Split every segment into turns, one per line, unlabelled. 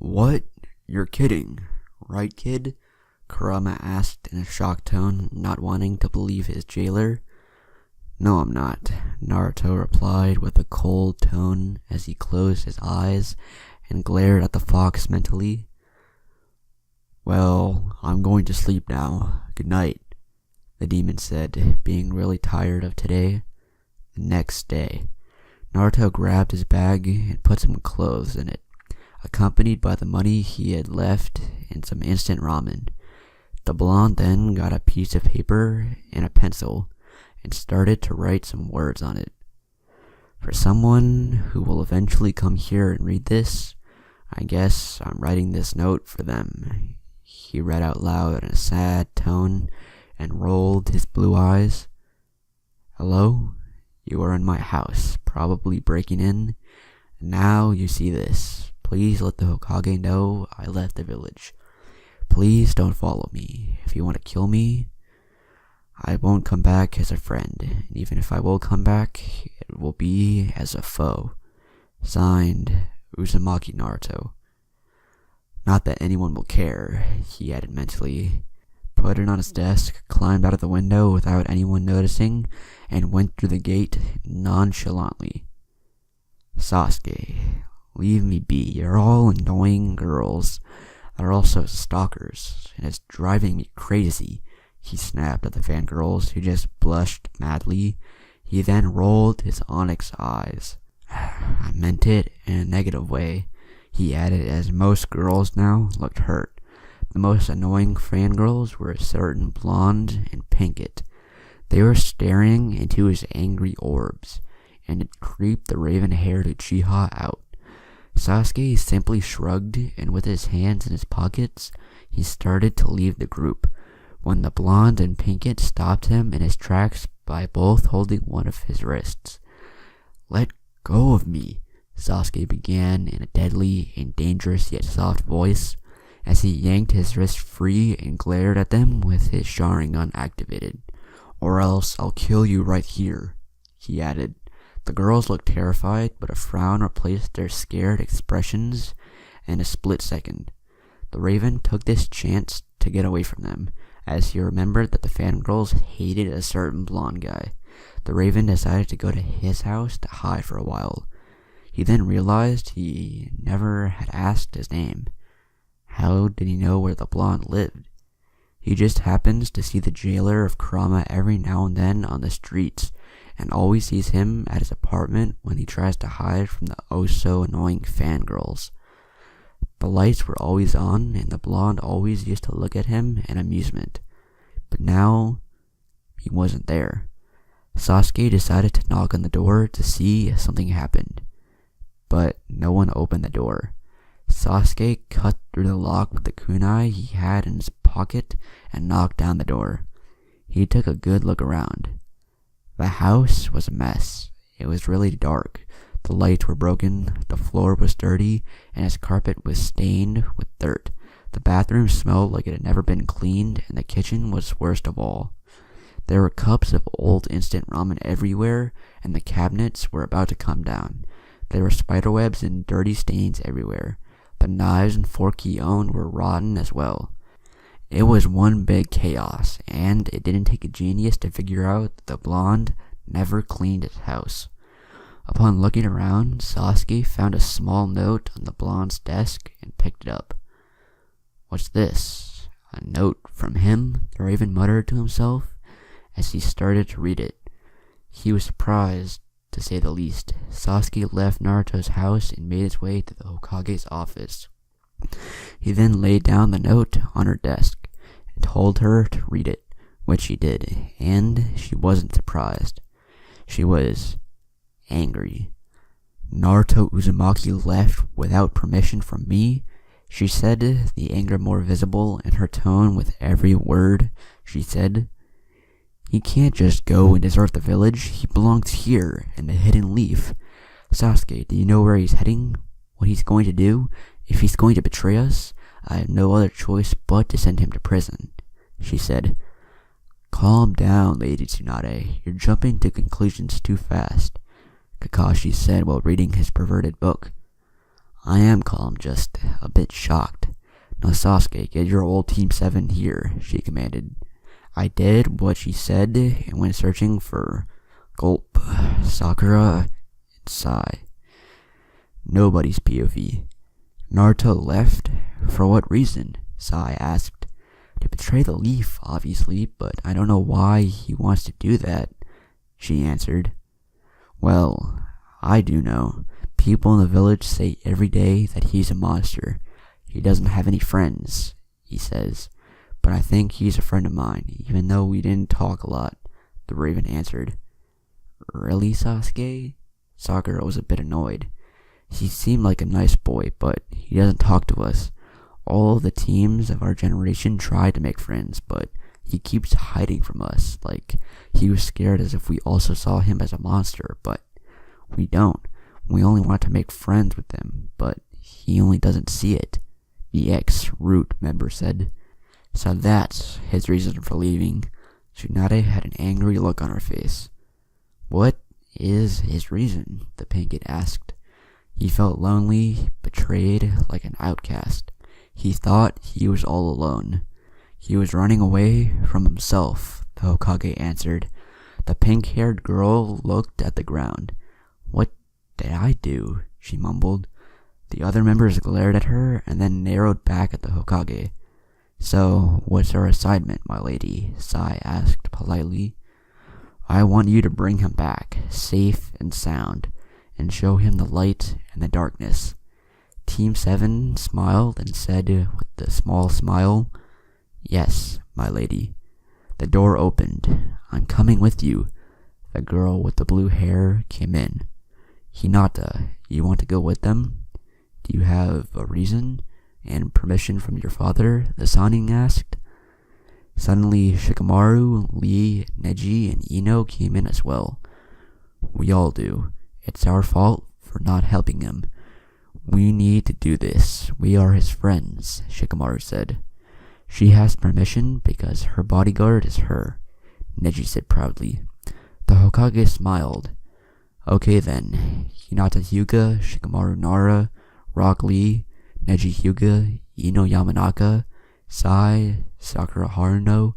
What? You're kidding, right, kid? Kurama asked in a shocked tone, not wanting to believe his jailer. No, I'm not, Naruto replied with a cold tone as he closed his eyes and glared at the fox mentally. Well, I'm going to sleep now. Good night, the demon said, being really tired of today. The next day, Naruto grabbed his bag and put some clothes in it, accompanied by the money he had left and some instant ramen. The blonde then got a piece of paper and a pencil and started to write some words on it. For someone who will eventually come here and read this, I guess I'm writing this note for them, he read out loud in a sad tone and rolled his blue eyes. Hello? You are in my house, probably breaking in, and now you see this. Please let the Hokage know I left the village. Please don't follow me. If you want to kill me, I won't come back as a friend, and even if I will come back, it will be as a foe. Signed, Uzumaki Naruto. Not that anyone will care, he added mentally, put it on his desk, climbed out of the window without anyone noticing, and went through the gate nonchalantly. Sasuke, leave me be. You're all annoying girls that are also stalkers, and it's driving me crazy, he snapped at the fangirls, who just blushed madly. He then rolled his onyx eyes. I meant it in a negative way, he added, as most girls now looked hurt. The most annoying fangirls were a certain blonde and Pinkett. They were staring into his angry orbs, and it creeped the raven-haired Uchiha out. Sasuke simply shrugged, and with his hands in his pockets, he started to leave the group, when the blonde and Pinkett stopped him in his tracks by both holding one of his wrists. Let go of me, Sasuke began in a deadly and dangerous yet soft voice, as he yanked his wrist free and glared at them with his Sharingan activated. Or else I'll kill you right here, he added. The girls looked terrified, but a frown replaced their scared expressions in a split second. The Raven took this chance to get away from them, as he remembered that the fangirls hated a certain blonde guy. The Raven decided to go to his house to hide for a while. He then realized he never had asked his name. How did he know where the blonde lived? He just happens to see the jailer of Kurama every now and then on the streets, and always sees him at his apartment when he tries to hide from the oh-so-annoying fangirls. The lights were always on, and the blonde always used to look at him in amusement. But now, he wasn't there. Sasuke decided to knock on the door to see if something happened. But no one opened the door. Sasuke cut through the lock with the kunai he had in his pocket and knocked down the door. He took a good look around. The house was a mess. It was really dark. The lights were broken, the floor was dirty, and his carpet was stained with dirt. The bathroom smelled like it had never been cleaned, and the kitchen was worst of all. There were cups of old instant ramen everywhere, and the cabinets were about to come down. There were spiderwebs and dirty stains everywhere. The knives and fork he owned were rotten as well. It was one big chaos, and it didn't take a genius to figure out that the blonde never cleaned his house. Upon looking around, Sasuke found a small note on the blonde's desk and picked it up. What's this? A note from him? The Raven muttered to himself as he started to read it. He was surprised, to say the least. Sasuke left Naruto's house and made his way to the Hokage's office. He then laid down the note on her desk and told her to read it, which she did, and she wasn't surprised. She was angry. Naruto Uzumaki left without permission from me, she said, the anger more visible in her tone with every word she said. He can't just go and desert the village. He belongs here, in the Hidden Leaf. Sasuke, do you know where he's heading? What he's going to do? If he's going to betray us, I have no other choice but to send him to prison, she said. Calm down, Lady Tsunade. You're jumping to conclusions too fast, Kakashi said while reading his perverted book. I am calm, just a bit shocked. "No, Sasuke, get your old Team 7 here," she commanded. I did what she said and went searching for Gulp, Sakura, and Sai. Nobody's POV. "Naruto left? For what reason?" Sai asked. "To betray the leaf, obviously, but I don't know why he wants to do that," she answered. "Well, I do know. People in the village say every day that he's a monster. He doesn't have any friends, he says. But I think he's a friend of mine, even though we didn't talk a lot," the raven answered. "Really, Sasuke?" Sakura was a bit annoyed. "He seemed like a nice boy, but he doesn't talk to us. All of the teams of our generation tried to make friends, but he keeps hiding from us, like he was scared as if we also saw him as a monster, but we don't. We only want to make friends with him, but he only doesn't see it," the ex-Root member said. "So that's his reason for leaving." Tsunade had an angry look on her face. "What is his reason?" the Pancake asked. He felt lonely, betrayed, like an outcast. He thought he was all alone. "He was running away from himself," the Hokage answered. The pink-haired girl looked at the ground. "What did I do?" she mumbled. The other members glared at her and then narrowed back at the Hokage. "So, what's our assignment, my lady?" Sai asked politely. "I want you to bring him back, safe and sound, and show him the light and the darkness." Team 7 smiled and said with a small smile, "Yes, my lady." The door opened. "I'm coming with you." The girl with the blue hair came in. "Hinata, you want to go with them? Do you have a reason and permission from your father?" the Sannin asked. Suddenly, Shikamaru, Lee, Neji, and Ino came in as well. "We all do. It's our fault for not helping him. We need to do this. We are his friends," Shikamaru said. "She has permission because her bodyguard is her," Neji said proudly. The Hokage smiled. "Okay then, Hinata Hyuga, Shikamaru Nara, Rock Lee, Neji Hyuga, Ino Yamanaka, Sai, Sakura Haruno,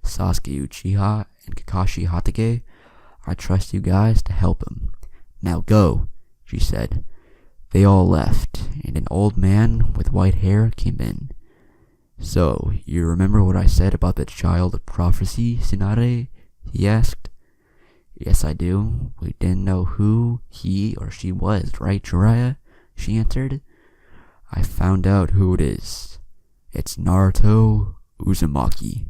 Sasuke Uchiha, and Kakashi Hatake. I trust you guys to help him. Now go," she said. They all left, and an old man with white hair came in. "So, you remember what I said about the child of prophecy, Tsunade?" he asked. "Yes, I do. We didn't know who he or she was, right, Jiraiya?" she answered. "I found out who it is. It's Naruto Uzumaki."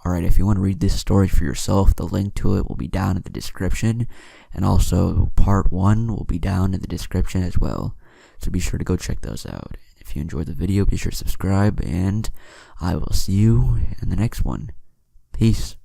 Alright, if you want to read this story for yourself, the link to it will be down in the description, and also part 1 will be down in the description as well. So be sure to go check those out. If you enjoyed the video, be sure to subscribe, and I will see you in the next one. Peace.